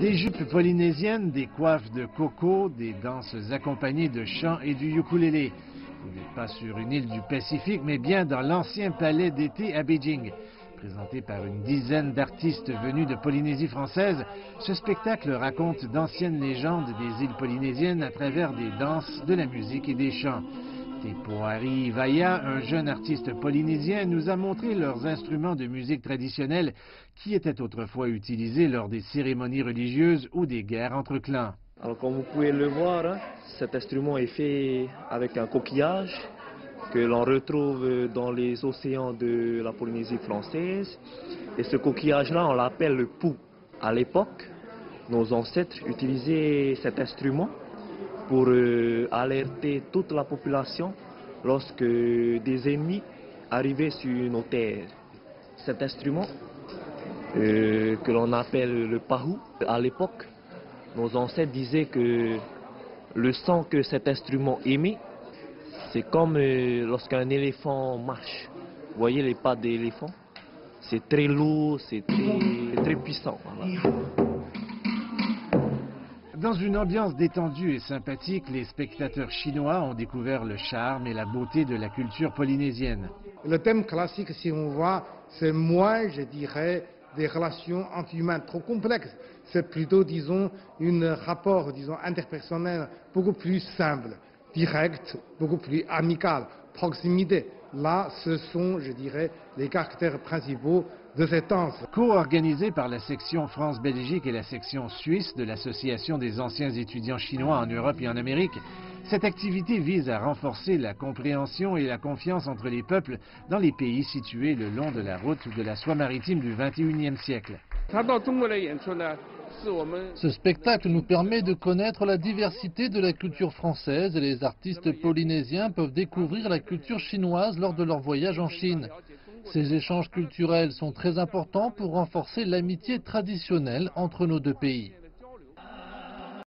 Des jupes polynésiennes, des coiffes de coco, des danses accompagnées de chants et du ukulélé. Vous n'êtes pas sur une île du Pacifique, mais bien dans l'ancien palais d'été à Beijing. Présenté par une dizaine d'artistes venus de Polynésie française, ce spectacle raconte d'anciennes légendes des îles polynésiennes à travers des danses, de la musique et des chants. Tepoari Vaya, un jeune artiste polynésien, nous a montré leurs instruments de musique traditionnelle qui étaient autrefois utilisés lors des cérémonies religieuses ou des guerres entre clans. Alors comme vous pouvez le voir, hein, cet instrument est fait avec un coquillage que l'on retrouve dans les océans de la Polynésie française. Et ce coquillage-là, on l'appelle le pou. À l'époque, nos ancêtres utilisaient cet instrument pour alerter toute la population lorsque des ennemis arrivaient sur nos terres. Cet instrument, que l'on appelle le pahou, à l'époque, nos ancêtres disaient que le son que cet instrument émet, c'est comme lorsqu'un éléphant marche. Vous voyez les pas d'éléphant? C'est très lourd, c'est très puissant. Voilà. Dans une ambiance détendue et sympathique, les spectateurs chinois ont découvert le charme et la beauté de la culture polynésienne. Le thème classique, si on voit, c'est moins, je dirais, des relations anti-humaines trop complexes. C'est plutôt, disons, un rapport, disons, interpersonnel beaucoup plus simple, direct, beaucoup plus amical, proximité. Là, ce sont, je dirais, les caractères principaux de cette danse. Co-organisée par la section France-Belgique et la section suisse de l'Association des anciens étudiants chinois en Europe et en Amérique, cette activité vise à renforcer la compréhension et la confiance entre les peuples dans les pays situés le long de la route de la soie maritime du XXIe siècle. Ce spectacle nous permet de connaître la diversité de la culture française et les artistes polynésiens peuvent découvrir la culture chinoise lors de leur voyage en Chine. Ces échanges culturels sont très importants pour renforcer l'amitié traditionnelle entre nos deux pays.